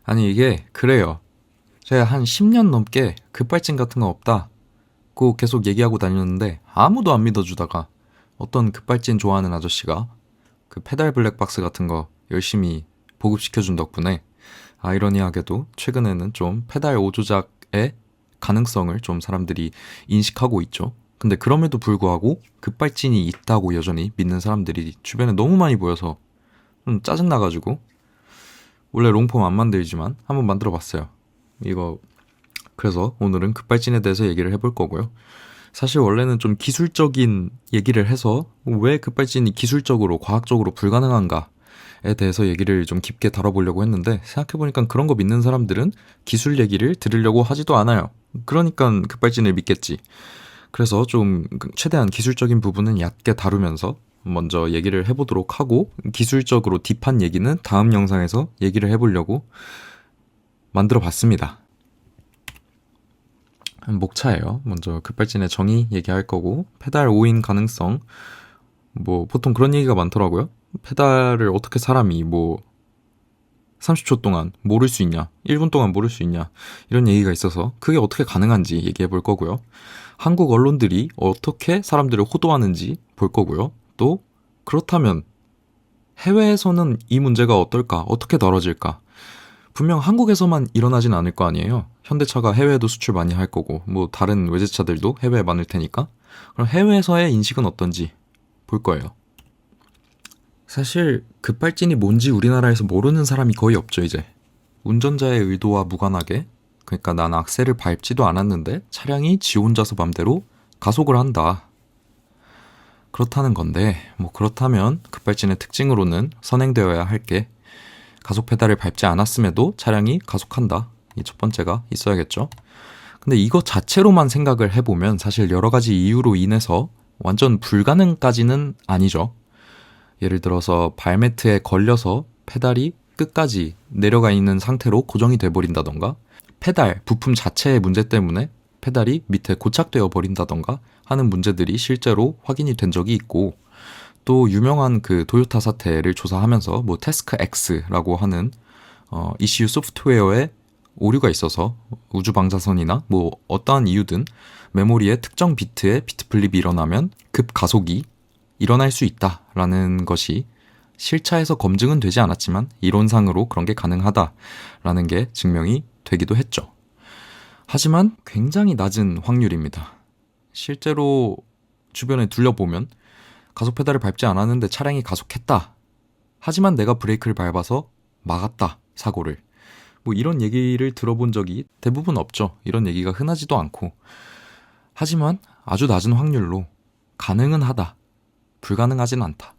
아니 이게 그래요. 제가 한 10년 넘게 급발진 같은 거 없다고 계속 얘기하고 다녔는데 아무도 안 믿어주다가 어떤 급발진 좋아하는 아저씨가 그 페달 블랙박스 같은 거 열심히 보급시켜준 덕분에 아이러니하게도 최근에는 좀 페달 오조작의 가능성을 좀 사람들이 인식하고 있죠. 근데 그럼에도 불구하고 급발진이 있다고 여전히 믿는 사람들이 주변에 너무 많이 보여서 좀 짜증나가지고 원래 롱폼 안 만들지만 한번 만들어 봤어요. 이거 그래서 오늘은 급발진에 대해서 얘기를 해볼 거고요. 사실 원래는 좀 기술적인 얘기를 해서 왜 급발진이 기술적으로 과학적으로 불가능한가에 대해서 얘기를 좀 깊게 다뤄보려고 했는데 생각해보니까 그런 거 믿는 사람들은 기술 얘기를 들으려고 하지도 않아요. 그러니까 급발진을 믿겠지. 그래서 좀 최대한 기술적인 부분은 얕게 다루면서 먼저 얘기를 해보도록 하고 기술적으로 딥한 얘기는 다음 영상에서 얘기를 해보려고 만들어 봤습니다. 목차예요. 먼저 급발진의 정의 얘기할 거고 페달 오인 가능성 뭐 보통 그런 얘기가 많더라고요. 페달을 어떻게 사람이 뭐 30초 동안 모를 수 있냐, 1분 동안 모를 수 있냐 이런 얘기가 있어서 그게 어떻게 가능한지 얘기해 볼 거고요. 한국 언론들이 어떻게 사람들을 호도하는지 볼 거고요. 또 그렇다면 해외에서는 이 문제가 어떨까, 어떻게 다뤄질까? 분명 한국에서만 일어나진 않을 거 아니에요. 현대차가 해외에도 수출 많이 할 거고 뭐 다른 외제차들도 해외에 많을 테니까 그럼 해외에서의 인식은 어떤지 볼 거예요. 사실 급발진이 뭔지 우리나라에서 모르는 사람이 거의 없죠 이제. 운전자의 의도와 무관하게 그러니까 난 악셀을 밟지도 않았는데 차량이 지 혼자서 맘대로 가속을 한다. 그렇다는 건데 뭐 그렇다면 급발진의 특징으로는 선행되어야 할 게 가속 페달을 밟지 않았음에도 차량이 가속한다. 이 첫 번째가 있어야겠죠. 근데 이거 자체로만 생각을 해보면 사실 여러 가지 이유로 인해서 완전 불가능까지는 아니죠. 예를 들어서 발매트에 걸려서 페달이 끝까지 내려가 있는 상태로 고정이 돼버린다던가 페달 부품 자체의 문제 때문에 페달이 밑에 고착되어 버린다던가 하는 문제들이 실제로 확인이 된 적이 있고 또 유명한 그 도요타 사태를 조사하면서 뭐 태스크 X라고 하는 ECU 소프트웨어에 오류가 있어서 우주 방사선이나 뭐 어떠한 이유든 메모리의 특정 비트에 비트 플립이 일어나면 급 가속이 일어날 수 있다라는 것이 실차에서 검증은 되지 않았지만 이론상으로 그런 게 가능하다라는 게 증명이 되기도 했죠. 하지만 굉장히 낮은 확률입니다. 실제로 주변에 둘러보면 가속 페달을 밟지 않았는데 차량이 가속했다. 하지만 내가 브레이크를 밟아서 막았다, 사고를. 뭐 이런 얘기를 들어본 적이 대부분 없죠. 이런 얘기가 흔하지도 않고. 하지만 아주 낮은 확률로 가능은 하다. 불가능하진 않다.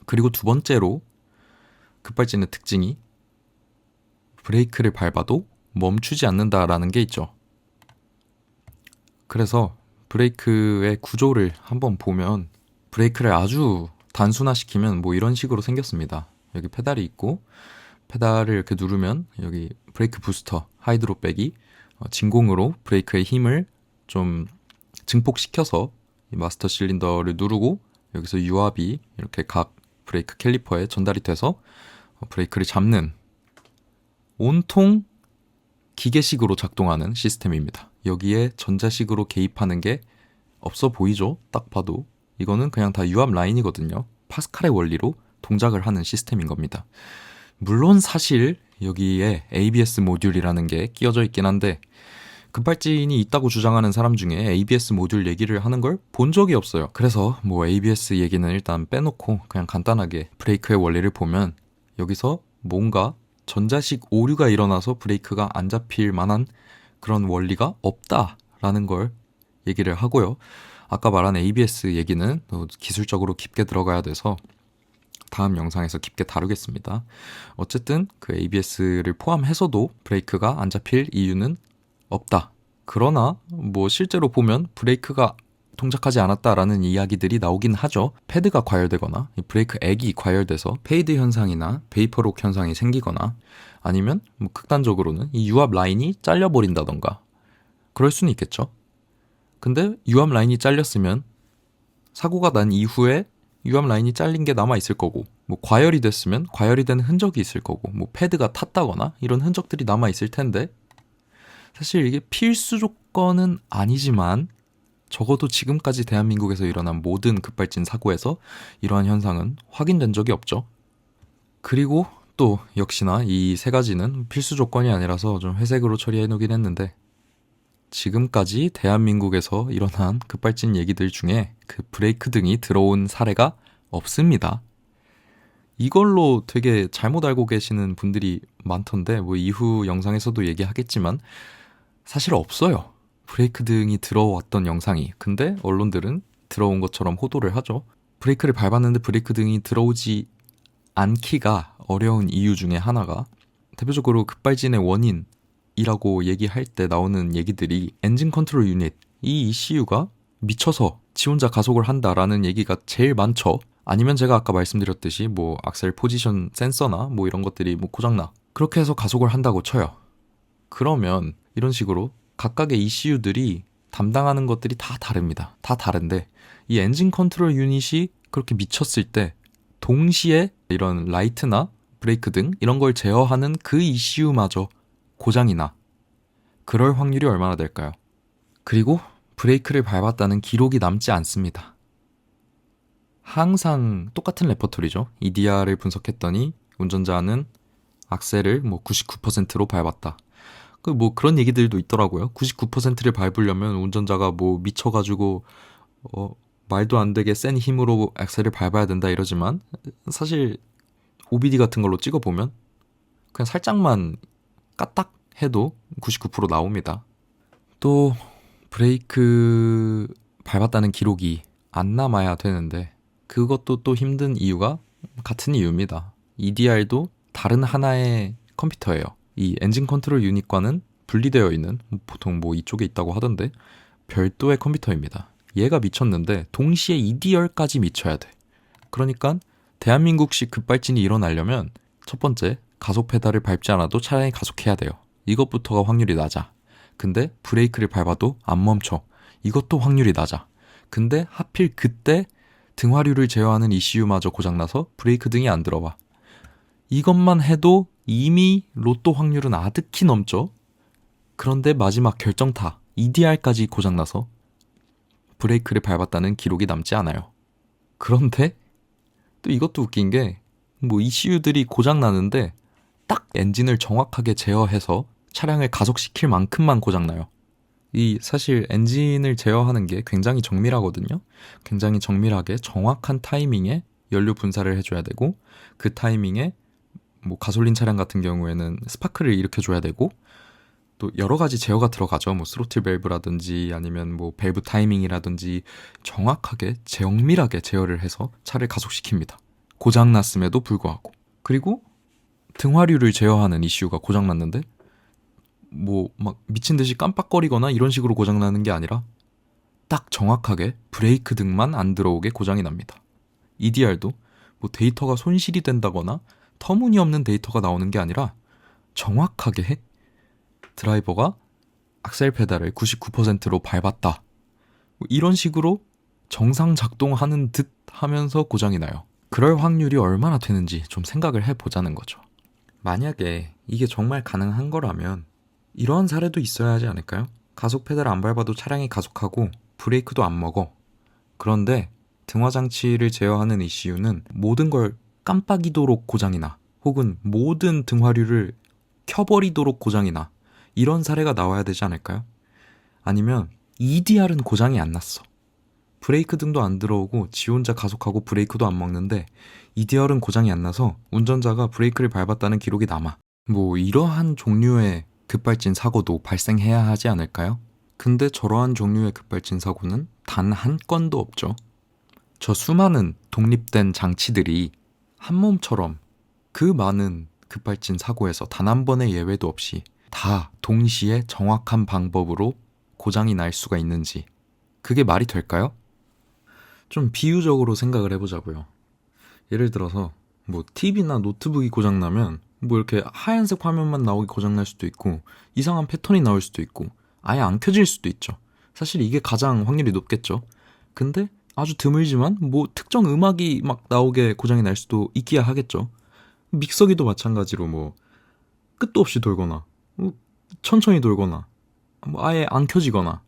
그리고 두 번째로 급발진의 특징이 브레이크를 밟아도 멈추지 않는다라는 게 있죠. 그래서 브레이크의 구조를 한번 보면 브레이크를 아주 단순화시키면 뭐 이런 식으로 생겼습니다. 여기 페달이 있고 페달을 이렇게 누르면 여기 브레이크 부스터, 하이드로백이 진공으로 브레이크의 힘을 좀 증폭시켜서 이 마스터 실린더를 누르고 여기서 유압이 이렇게 각 브레이크 캘리퍼에 전달이 돼서 브레이크를 잡는 온통 기계식으로 작동하는 시스템입니다. 여기에 전자식으로 개입하는 게 없어 보이죠? 딱 봐도 이거는 그냥 다 유압 라인이거든요. 파스칼의 원리로 동작을 하는 시스템인 겁니다. 물론 사실 여기에 ABS 모듈이라는 게 끼워져 있긴 한데 급발진이 있다고 주장하는 사람 중에 ABS 모듈 얘기를 하는 걸 본 적이 없어요. 그래서 뭐 ABS 얘기는 일단 빼놓고 그냥 간단하게 브레이크의 원리를 보면 여기서 뭔가 전자식 오류가 일어나서 브레이크가 안 잡힐 만한 그런 원리가 없다라는 걸 얘기를 하고요. 아까 말한 ABS 얘기는 기술적으로 깊게 들어가야 돼서 다음 영상에서 깊게 다루겠습니다. 어쨌든 그 ABS를 포함해서도 브레이크가 안 잡힐 이유는 없다. 그러나 뭐 실제로 보면 브레이크가 동작하지 않았다라는 이야기들이 나오긴 하죠. 패드가 과열되거나 브레이크 액이 과열돼서 페이드 현상이나 베이퍼록 현상이 생기거나 아니면 뭐 극단적으로는 이 유압 라인이 잘려버린다던가 그럴 수는 있겠죠. 근데 유압 라인이 잘렸으면 사고가 난 이후에 유압 라인이 잘린 게 남아있을 거고 뭐 과열이 됐으면 과열이 된 흔적이 있을 거고 뭐 패드가 탔다거나 이런 흔적들이 남아 있을 텐데 사실 이게 필수 조건은 아니지만 적어도 지금까지 대한민국에서 일어난 모든 급발진 사고에서 이러한 현상은 확인된 적이 없죠. 그리고 또 역시나 이 세 가지는 필수 조건이 아니라서 좀 회색으로 처리해 놓긴 했는데 지금까지 대한민국에서 일어난 급발진 얘기들 중에 그 브레이크 등이 들어온 사례가 없습니다. 이걸로 되게 잘못 알고 계시는 분들이 많던데 뭐 이후 영상에서도 얘기하겠지만 사실 없어요. 브레이크 등이 들어왔던 영상이. 근데 언론들은 들어온 것처럼 호도를 하죠. 브레이크를 밟았는데 브레이크 등이 들어오지 않기가 어려운 이유 중에 하나가 대표적으로 급발진의 원인이라고 얘기할 때 나오는 얘기들이 엔진 컨트롤 유닛, 이 ECU가 미쳐서 지 혼자 가속을 한다라는 얘기가 제일 많죠. 아니면 제가 아까 말씀드렸듯이 뭐 악셀 포지션 센서나 뭐 이런 것들이 뭐 고장나. 그렇게 해서 가속을 한다고 쳐요. 그러면 이런 식으로 각각의 ECU들이 담당하는 것들이 다 다릅니다. 다 다른데 이 엔진 컨트롤 유닛이 그렇게 미쳤을 때 동시에 이런 라이트나 브레이크 등 이런 걸 제어하는 그 ECU마저 고장이 나. 그럴 확률이 얼마나 될까요? 그리고 브레이크를 밟았다는 기록이 남지 않습니다. 항상 똑같은 레퍼토리죠. EDR을 분석했더니 운전자는 악셀을 뭐 99%로 밟았다. 뭐 그런 얘기들도 있더라고요. 99%를 밟으려면 운전자가 뭐 미쳐가지고 말도 안 되게 센 힘으로 악셀을 밟아야 된다 이러지만 사실 OBD 같은 걸로 찍어보면 그냥 살짝만 까딱 해도 99% 나옵니다. 또 브레이크 밟았다는 기록이 안 남아야 되는데 그것도 또 힘든 이유가 같은 이유입니다. EDR도 다른 하나의 컴퓨터예요. 이 엔진 컨트롤 유닛과는 분리되어 있는 보통 뭐 이쪽에 있다고 하던데 별도의 컴퓨터입니다. 얘가 미쳤는데 동시에 EDR까지 미쳐야 돼. 그러니까 대한민국식 급발진이 일어나려면 첫 번째 가속 페달을 밟지 않아도 차량이 가속해야 돼요. 이것부터가 확률이 낮아. 근데 브레이크를 밟아도 안 멈춰. 이것도 확률이 낮아. 근데 하필 그때 등화류를 제어하는 ECU마저 고장나서 브레이크 등이 안 들어와. 이것만 해도 이미 로또 확률은 아득히 넘죠. 그런데 마지막 결정타 EDR까지 고장나서 브레이크를 밟았다는 기록이 남지 않아요. 그런데 또 이것도 웃긴 게 뭐 ECU들이 고장나는데 딱 엔진을 정확하게 제어해서 차량을 가속시킬 만큼만 고장나요. 이 사실 엔진을 제어하는 게 굉장히 정밀하거든요. 굉장히 정밀하게 정확한 타이밍에 연료 분사를 해줘야 되고 그 타이밍에 뭐 가솔린 차량 같은 경우에는 스파크를 일으켜줘야 되고 또 여러 가지 제어가 들어가죠. 뭐 스로틀 밸브라든지 아니면 뭐 밸브 타이밍이라든지 정확하게 정밀하게 제어를 해서 차를 가속시킵니다. 고장났음에도 불구하고. 그리고 등화류를 제어하는 ECU가 고장났는데 뭐 막 미친 듯이 깜빡거리거나 이런 식으로 고장나는 게 아니라 딱 정확하게 브레이크 등만 안 들어오게 고장이 납니다. EDR도 뭐 데이터가 손실이 된다거나 터무니없는 데이터가 나오는 게 아니라 정확하게 드라이버가 악셀 페달을 99%로 밟았다. 뭐 이런 식으로 정상 작동하는 듯 하면서 고장이 나요. 그럴 확률이 얼마나 되는지 좀 생각을 해보자는 거죠. 만약에 이게 정말 가능한 거라면 이러한 사례도 있어야 하지 않을까요? 가속 페달 안 밟아도 차량이 가속하고 브레이크도 안 먹어. 그런데 등화장치를 제어하는 ECU는 모든 걸 깜빡이도록 고장이 나. 혹은 모든 등화류를 켜버리도록 고장이 나. 이런 사례가 나와야 되지 않을까요? 아니면 EDR은 고장이 안 났어. 브레이크 등도 안 들어오고 지 혼자 가속하고 브레이크도 안 먹는데 EDR은 고장이 안 나서 운전자가 브레이크를 밟았다는 기록이 남아. 뭐 이러한 종류의 급발진 사고도 발생해야 하지 않을까요? 근데 저러한 종류의 급발진 사고는 단 한 건도 없죠. 저 수많은 독립된 장치들이 한 몸처럼 그 많은 급발진 사고에서 단 한 번의 예외도 없이 다 동시에 정확한 방법으로 고장이 날 수가 있는지 그게 말이 될까요? 좀 비유적으로 생각을 해보자고요. 예를 들어서 뭐 TV나 노트북이 고장나면 뭐 이렇게 하얀색 화면만 나오게 고장날 수도 있고 이상한 패턴이 나올 수도 있고 아예 안 켜질 수도 있죠. 사실 이게 가장 확률이 높겠죠. 근데 아주 드물지만 뭐 특정 음악이 막 나오게 고장이 날 수도 있기야 하겠죠. 믹서기도 마찬가지로 뭐 끝도 없이 돌거나 뭐 천천히 돌거나 뭐 아예 안 켜지거나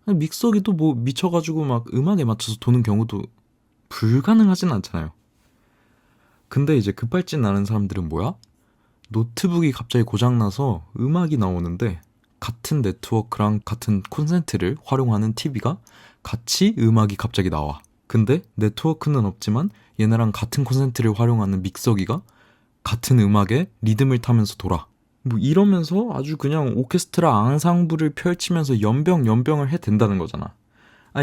믹서기도 뭐 미쳐가지고 막 음악에 맞춰서 도는 경우도 불가능하진 않잖아요. 근데 이제 급발진 나는 사람들은 뭐야? 노트북이 갑자기 고장나서 음악이 나오는데 같은 네트워크랑 같은 콘센트를 활용하는 TV가 같이 음악이 갑자기 나와. 근데 네트워크는 없지만 얘네랑 같은 콘센트를 활용하는 믹서기가 같은 음악에 리듬을 타면서 돌아. 뭐 이러면서 아주 그냥 오케스트라 앙상블을 펼치면서 연병을 해댄다는 거잖아.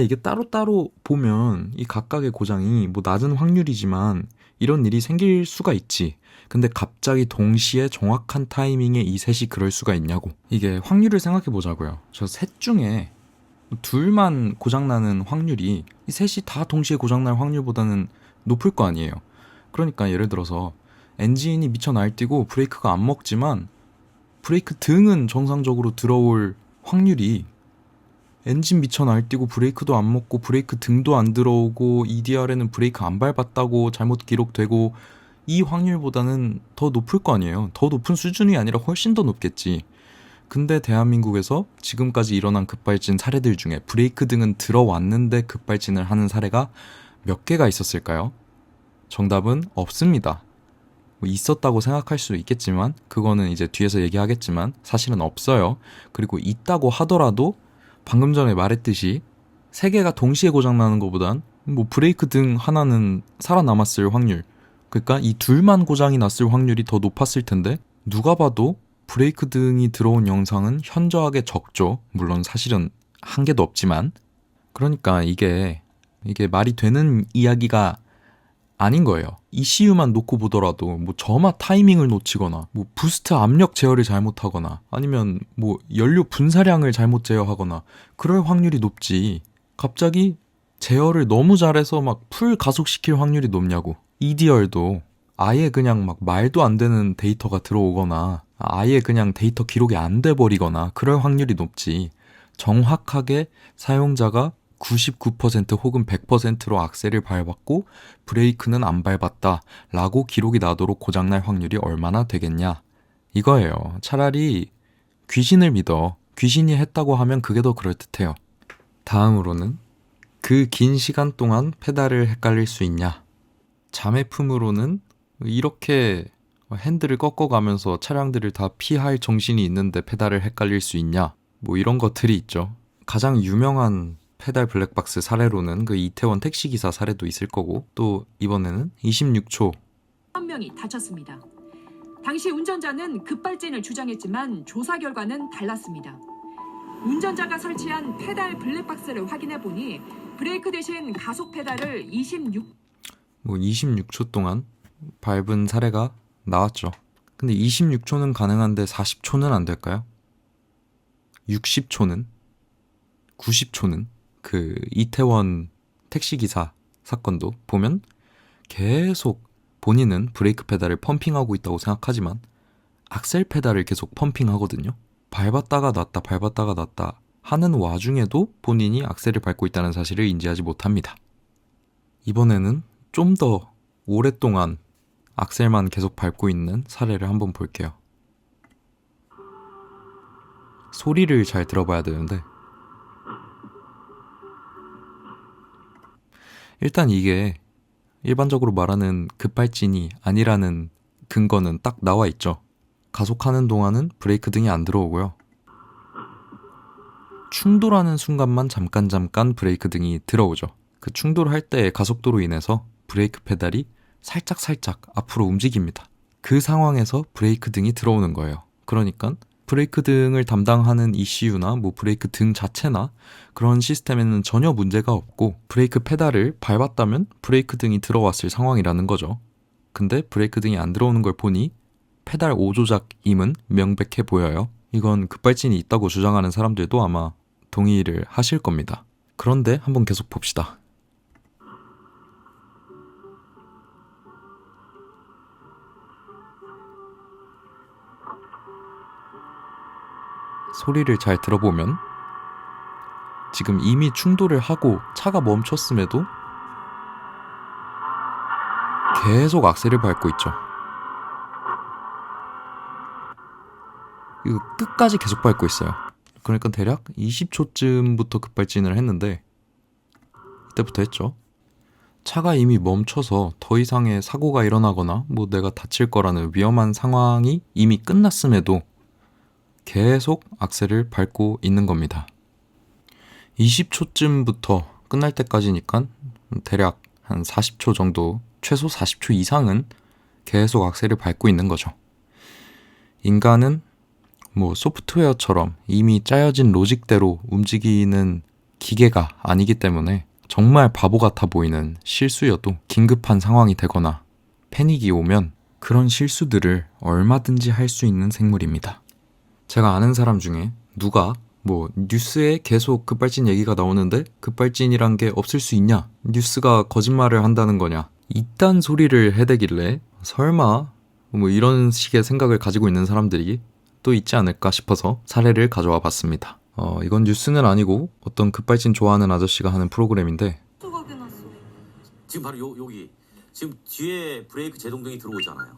이게 따로따로 보면 이 각각의 고장이 뭐 낮은 확률이지만 이런 일이 생길 수가 있지. 근데 갑자기 동시에 정확한 타이밍에 이 셋이 그럴 수가 있냐고. 이게 확률을 생각해 보자고요. 저 셋 중에 둘만 고장나는 확률이 이 셋이 다 동시에 고장날 확률보다는 높을 거 아니에요. 그러니까 예를 들어서 엔진이 미쳐 날뛰고 브레이크가 안 먹지만 브레이크 등은 정상적으로 들어올 확률이 엔진 미쳐 날뛰고 브레이크도 안 먹고 브레이크 등도 안 들어오고 EDR에는 브레이크 안 밟았다고 잘못 기록되고 이 확률보다는 더 높을 거 아니에요. 더 높은 수준이 아니라 훨씬 더 높겠지. 근데 대한민국에서 지금까지 일어난 급발진 사례들 중에 브레이크 등은 들어왔는데 급발진을 하는 사례가 몇 개가 있었을까요? 정답은 없습니다. 뭐 있었다고 생각할 수 있겠지만 그거는 이제 뒤에서 얘기하겠지만 사실은 없어요. 그리고 있다고 하더라도 방금 전에 말했듯이 세 개가 동시에 고장나는 것보단 뭐 브레이크 등 하나는 살아남았을 확률, 그러니까 이 둘만 고장이 났을 확률이 더 높았을 텐데 누가 봐도 브레이크 등이 들어온 영상은 현저하게 적죠. 물론 사실은 한 개도 없지만. 그러니까 이게 말이 되는 이야기가 아닌 거예요. ECU만 놓고 보더라도 뭐 저마 타이밍을 놓치거나 뭐 부스트 압력 제어를 잘못하거나 아니면 뭐 연료 분사량을 잘못 제어하거나 그럴 확률이 높지. 갑자기 제어를 너무 잘해서 막 풀 가속시킬 확률이 높냐고. EDR도 아예 그냥 막 말도 안 되는 데이터가 들어오거나 아예 그냥 데이터 기록이 안 돼 버리거나 그럴 확률이 높지. 정확하게 사용자가 99% 혹은 100%로 악셀을 밟았고 브레이크는 안 밟았다 라고 기록이 나도록 고장날 확률이 얼마나 되겠냐 이거예요. 차라리 귀신을 믿어. 귀신이 했다고 하면 그게 더 그럴듯해요. 다음으로는 그 긴 시간 동안 페달을 헷갈릴 수 있냐. 자매품으로는 이렇게 핸들을 꺾어가면서 차량들을 다 피할 정신이 있는데 페달을 헷갈릴 수 있냐. 뭐 이런 것들이 있죠. 가장 유명한 페달 블랙박스 사례로는 그 이태원 택시기사 사례도 있을 거고 또 이번에는 26초 한 명이 다쳤습니다. 당시 운전자는 급발진을 주장했지만 조사 결과는 달랐습니다. 운전자가 설치한 페달 블랙박스를 확인해 보니 브레이크 대신 가속 페달을 26초 동안 밟은 사례가 나왔죠. 근데 26초는 가능한데 40초는 안 될까요? 60초는? 90초는? 그 이태원 택시기사 사건도 보면 계속 본인은 브레이크 페달을 펌핑하고 있다고 생각하지만 악셀 페달을 계속 펌핑하거든요. 밟았다가 놨다 하는 와중에도 본인이 악셀을 밟고 있다는 사실을 인지하지 못합니다. 이번에는 좀 더 오랫동안 악셀만 계속 밟고 있는 사례를 한번 볼게요. 소리를 잘 들어봐야 되는데 일단 이게 일반적으로 말하는 급발진이 아니라는 근거는 딱 나와 있죠. 가속하는 동안은 브레이크 등이 안 들어오고요. 충돌하는 순간만 잠깐 브레이크 등이 들어오죠. 그 충돌할 때의 가속도로 인해서 브레이크 페달이 살짝 앞으로 움직입니다. 그 상황에서 브레이크 등이 들어오는 거예요. 그러니까 브레이크 등을 담당하는 ECU나 뭐 브레이크 등 자체나 그런 시스템에는 전혀 문제가 없고 브레이크 페달을 밟았다면 브레이크 등이 들어왔을 상황이라는 거죠. 근데 브레이크 등이 안 들어오는 걸 보니 페달 오조작임은 명백해 보여요. 이건 급발진이 있다고 주장하는 사람들도 아마 동의를 하실 겁니다. 그런데 한번 계속 봅시다. 소리를 잘 들어보면 지금 이미 충돌을 하고 차가 멈췄음에도 계속 악셀을 밟고 있죠. 이거 끝까지 계속 밟고 있어요. 그러니까 대략 20초쯤부터 급발진을 했는데 이때부터 했죠. 차가 이미 멈춰서 더 이상의 사고가 일어나거나 뭐 내가 다칠 거라는 위험한 상황이 이미 끝났음에도 계속 악셀을 밟고 있는 겁니다. 20초쯤부터 끝날 때까지니까 대략 한 40초 정도, 최소 40초 이상은 계속 악셀을 밟고 있는 거죠. 인간은 뭐 소프트웨어처럼 이미 짜여진 로직대로 움직이는 기계가 아니기 때문에 정말 바보 같아 보이는 실수여도 긴급한 상황이 되거나 패닉이 오면 그런 실수들을 얼마든지 할 수 있는 생물입니다. 제가 아는 사람 중에 누가 뭐 뉴스에 계속 급발진 얘기가 나오는데 급발진이란 게 없을 수 있냐? 뉴스가 거짓말을 한다는 거냐? 이딴 소리를 해대길래 설마 뭐 이런 식의 생각을 가지고 있는 사람들이 또 있지 않을까 싶어서 사례를 가져와 봤습니다. 이건 뉴스는 아니고 어떤 급발진 좋아하는 아저씨가 하는 프로그램인데 지금 바로 여기 지금 뒤에 브레이크 제동등이 들어오잖아요.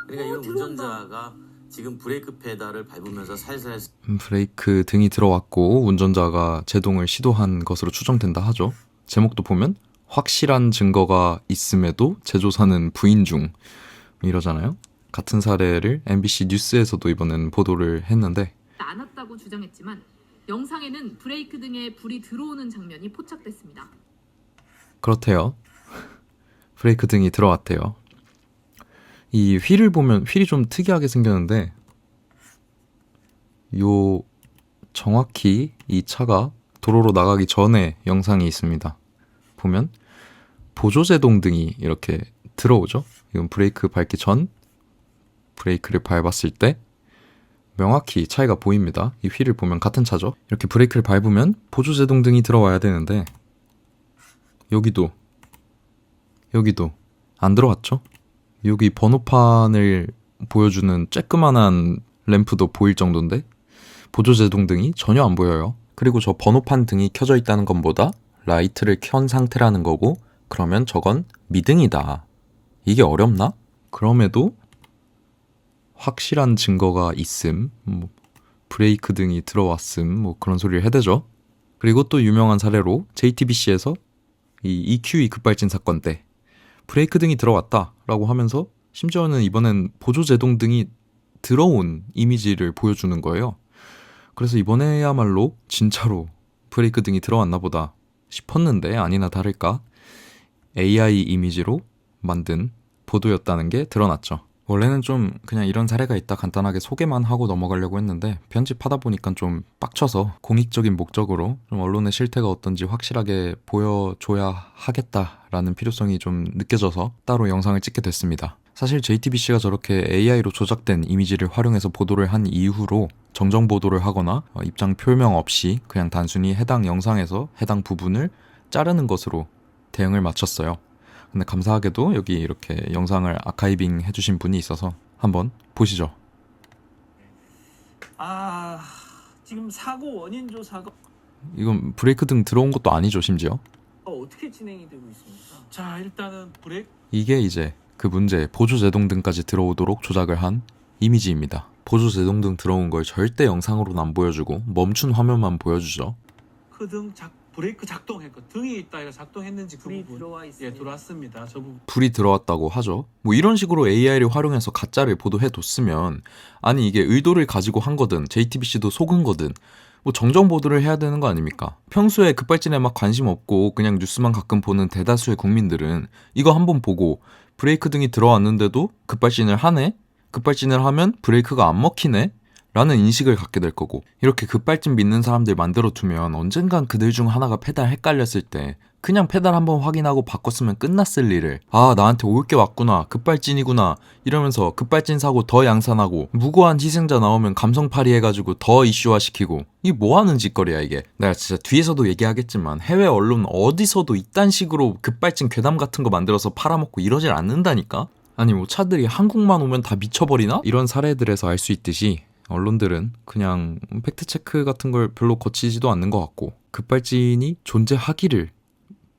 그러니까 이건 운전자가 지금 브레이크 페달을 밟으면서 살살 브레이크 등이 들어왔고 운전자가 제동을 시도한 것으로 추정된다 하죠. 제목도 보면 확실한 증거가 있음에도 제조사는 부인 중 이러잖아요. 같은 사례를 MBC 뉴스에서도 이번엔 보도를 했는데 안 왔다고 주장했지만 영상에는 브레이크 등에 불이 들어오는 장면이 포착됐습니다. 그렇대요. 브레이크 등이 들어왔대요. 이 휠을 보면 휠이 좀 특이하게 생겼는데 요 정확히 이 차가 도로로 나가기 전에 영상이 있습니다. 보면 보조제동 등이 이렇게 들어오죠. 이건 브레이크 밟기 전 브레이크를 밟았을 때 명확히 차이가 보입니다. 이 휠을 보면 같은 차죠. 이렇게 브레이크를 밟으면 보조제동 등이 들어와야 되는데 여기도 안 들어왔죠. 여기 번호판을 보여주는 쬐끄만한 램프도 보일 정도인데 보조제동 등이 전혀 안 보여요. 그리고 저 번호판 등이 켜져 있다는 것보다 라이트를 켠 상태라는 거고 그러면 저건 미등이다. 이게 어렵나? 그럼에도 확실한 증거가 있음, 뭐 브레이크 등이 들어왔음, 뭐 그런 소리를 해대죠. 그리고 또 유명한 사례로 JTBC에서 이 EQE 급발진 사건 때 브레이크 등이 들어왔다라고 하면서 심지어는 이번엔 보조제동 등이 들어온 이미지를 보여주는 거예요. 그래서 이번에야말로 진짜로 브레이크 등이 들어왔나 보다 싶었는데 아니나 다를까 AI 이미지로 만든 보도였다는 게 드러났죠. 원래는 좀 그냥 이런 사례가 있다 간단하게 소개만 하고 넘어가려고 했는데 편집하다 보니까 좀 빡쳐서 공익적인 목적으로 좀 언론의 실태가 어떤지 확실하게 보여줘야 하겠다라는 필요성이 좀 느껴져서 따로 영상을 찍게 됐습니다. 사실 JTBC가 저렇게 AI로 조작된 이미지를 활용해서 보도를 한 이후로 정정 보도를 하거나 입장 표명 없이 그냥 단순히 해당 영상에서 해당 부분을 자르는 것으로 대응을 마쳤어요. 근데 감사하게도 여기 이렇게 영상을 아카이빙 해주신 분이 있어서 한번 보시죠. 지금 사고 원인 조사가 이건 브레이크 등 들어온 것도 아니죠, 심지어. 어떻게 진행이 되고 있습니까? 자, 일단은 브레이크 이게 이제 그 문제 보조제동등까지 들어오도록 조작을 한 이미지입니다. 보조제동등 들어온 걸 절대 영상으로는 안 보여주고 멈춘 화면만 보여주죠. 등 브레이크 작동했고 등이 있다 이거 작동했는지 그 불이 부분 들어와 있습니다. 예 들어왔습니다. 저 부분 불이 들어왔다고 하죠. 뭐 이런 식으로 AI를 활용해서 가짜를 보도해뒀으면 아니 이게 의도를 가지고 한 거든 JTBC도 속은 거든 뭐 정정 보도를 해야 되는 거 아닙니까? 평소에 급발진에 막 관심 없고 그냥 뉴스만 가끔 보는 대다수의 국민들은 이거 한번 보고 브레이크 등이 들어왔는데도 급발진을 하네? 급발진을 하면 브레이크가 안 먹히네? 라는 인식을 갖게 될 거고 이렇게 급발진 믿는 사람들 만들어 두면 언젠간 그들 중 하나가 페달 헷갈렸을 때 그냥 페달 한번 확인하고 바꿨으면 끝났을 일을 나한테 올 게 왔구나 급발진이구나 이러면서 급발진 사고 더 양산하고 무고한 희생자 나오면 감성팔이 해가지고 더 이슈화시키고 이게 뭐하는 짓거리야 이게. 내가 진짜 뒤에서도 얘기하겠지만 해외 언론 어디서도 이딴 식으로 급발진 괴담 같은 거 만들어서 팔아먹고 이러질 않는다니까. 아니 뭐 차들이 한국만 오면 다 미쳐버리나? 이런 사례들에서 알 수 있듯이 언론들은 그냥 팩트체크 같은 걸 별로 거치지도 않는 것 같고 급발진이 존재하기를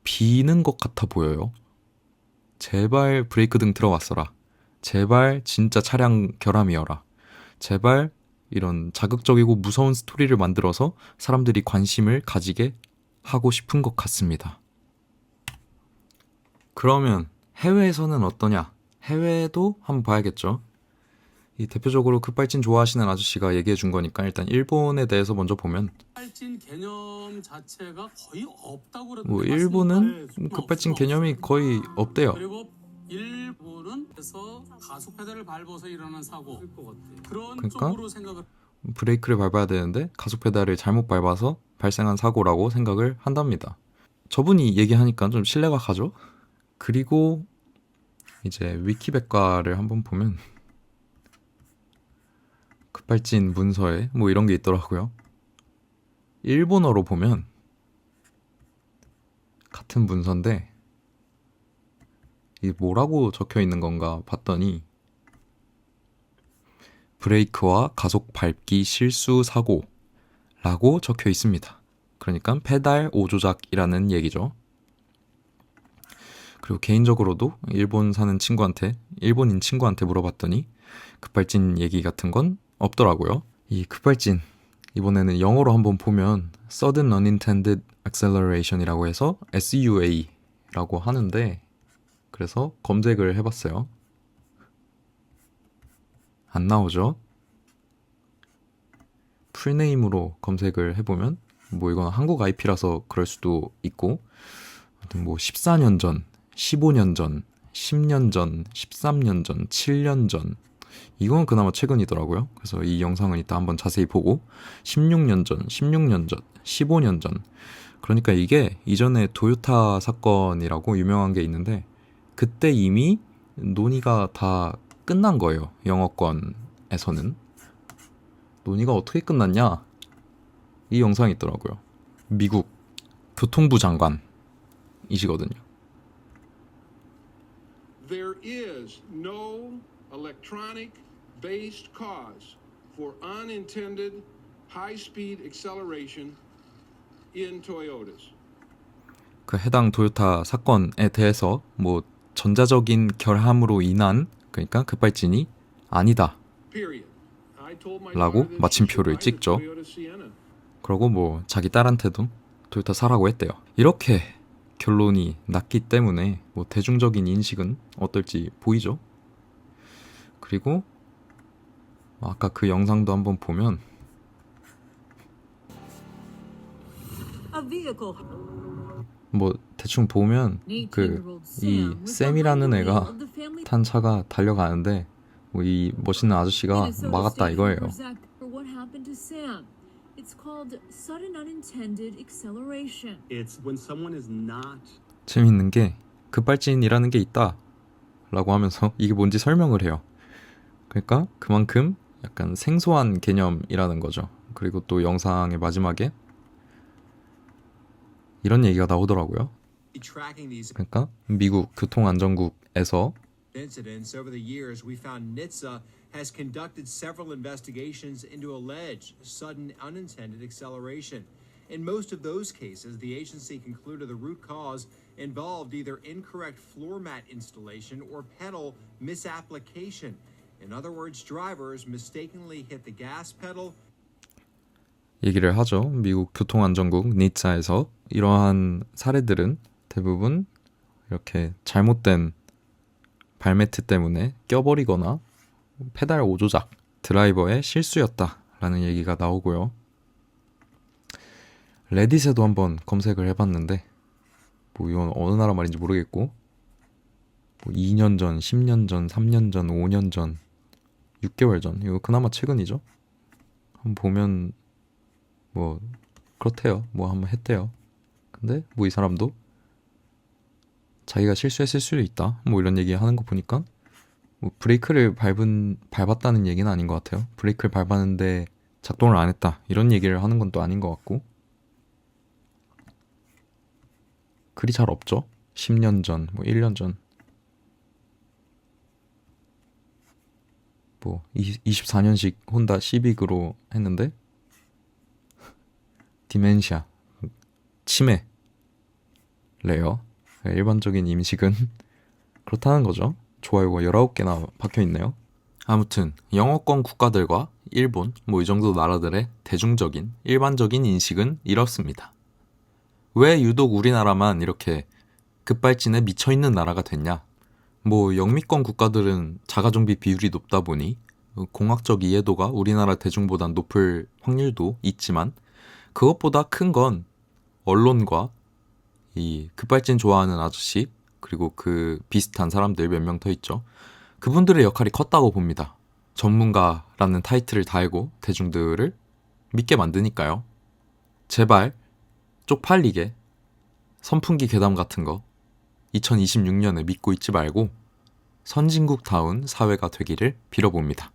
비는 것 같아 보여요. 제발 브레이크 등 들어왔어라. 제발 진짜 차량 결함이어라. 제발 이런 자극적이고 무서운 스토리를 만들어서 사람들이 관심을 가지게 하고 싶은 것 같습니다. 그러면 해외에서는 어떠냐? 해외도 한번 봐야겠죠. 이 대표적으로 급발진 좋아하시는 아저씨가 얘기해 준 거니까 일단 일본에 대해서 먼저 보면 급발진 개념 자체가 거의 없다고 그러던데 뭐 맞습니까? 일본은 네, 급발진 없어요. 개념이 거의 없대요. 그리고 일본은 그래서 가속 페달을 밟아서 일어난 사고 그런 그러니까? 쪽으로 생각을 브레이크를 밟아야 되는데 가속 페달을 잘못 밟아서 발생한 사고라고 생각을 한답니다. 저분이 얘기하니까 좀 신뢰가 가죠? 그리고 이제 위키백과를 한번 보면 급발진 문서에 뭐 이런 게 있더라고요. 일본어로 보면 같은 문서인데 이게 뭐라고 적혀 있는 건가 봤더니 브레이크와 가속 밟기 실수 사고라고 적혀 있습니다. 그러니까 페달 오조작이라는 얘기죠. 그리고 개인적으로도 일본인 친구한테 물어봤더니 급발진 얘기 같은 건 없더라고요. 이 급발진 이번에는 영어로 한번 보면 Sudden Unintended Acceleration이라고 해서 SUA라고 하는데 그래서 검색을 해봤어요. 안 나오죠? 풀네임으로 검색을 해보면 뭐 이건 한국 IP라서 그럴 수도 있고 아무튼 뭐 14년 전, 15년 전, 10년 전, 13년 전, 7년 전 이건 그나마 최근이더라고요. 그래서 이 영상은 이따 한번 자세히 보고 16년 전, 16년 전, 15년 전 그러니까 이게 이전에 도요타 사건이라고 유명한 게 있는데 그때 이미 논의가 다 끝난 거예요. 영어권에서는. 논의가 어떻게 끝났냐? 이 영상이 있더라고요. 미국 교통부 장관이시거든요. There is no electronic-based cause for unintended high-speed acceleration in Toyotas. 그 해당 도요타 사건에 대해서 뭐 전자적인 결함으로 인한 그러니까 급발진이 아니다. Period. I told my 라고 daughter that 마침표를 she should 찍죠. ride a Toyota Sienna. 그러고 뭐 자기 딸한테도 도요타 사라고 했대요. 이렇게 결론이 났기 때문에 뭐 대중적인 인식은 어떨지 보이죠? 그리고 아까 그 영상도 한번 보면 뭐 대충 보면 그 이 샘이라는 애가 탄 차가 달려가는데 뭐 이 멋있는 아저씨가 막았다 이거예요. It's called sudden unintended acceleration. It's when someone is not 재밌는 게 급발진이라는 게 있다 라고 하면서 이게 뭔지 설명을 해요. 그러니까 그만큼 약간 생소한 개념이라는 거죠. 그리고 또 영상의 마지막에 이런 얘기가 나오더라고요. tracking these 그러니까 미국 교통안전국에서 incidents over the years, we found NHTSA has conducted several investigations into alleged sudden unintended acceleration. In most of those cases, the agency concluded the root cause involved either incorrect floor mat installation or pedal misapplication. In other words, drivers mistakenly hit the gas pedal. 얘기를 하죠. 미국 교통안전국 니차에서 이러한 사례들은 대부분 이렇게 잘못된 발매트 때문에 껴버리거나 페달 오조작, 드라이버의 실수였다라는 얘기가 나오고요. 레딧에도 한번 검색을 해봤는데 뭐 이건 어느 나라 말인지 모르겠고 뭐 2년 전, 10년 전, 3년 전, 5년 전, 6개월 전 이거 그나마 최근이죠. 한번 보면 뭐 그렇대요. 뭐 한번 했대요. 근데 뭐 이 사람도 자기가 실수했을 수도 있다. 뭐 이런 얘기 하는 거 보니까 뭐 브레이크를 밟았다는 얘기는 아닌 것 같아요. 브레이크를 밟았는데 작동을 안 했다. 이런 얘기를 하는 건 또 아닌 것 같고 글이 잘 없죠. 10년 전, 뭐 1년 전 뭐 24년식 혼다 시빅으로 했는데 디멘시아, 치매, 레어 일반적인 임식은 그렇다는 거죠. 좋아요가 19개나 박혀있네요. 아무튼 영어권 국가들과 일본 뭐 이 정도 나라들의 대중적인 일반적인 인식은 이렇습니다. 왜 유독 우리나라만 이렇게 급발진에 미쳐있는 나라가 됐냐? 뭐 영미권 국가들은 자가정비 비율이 높다 보니 공학적 이해도가 우리나라 대중보단 높을 확률도 있지만 그것보다 큰 건 언론과 이 급발진 좋아하는 아저씨 그리고 그 비슷한 사람들 몇 명 더 있죠. 그분들의 역할이 컸다고 봅니다. 전문가라는 타이틀을 달고 대중들을 믿게 만드니까요. 제발 쪽팔리게 선풍기 괴담 같은 거 2026년에 믿고 있지 말고 선진국다운 사회가 되기를 빌어봅니다.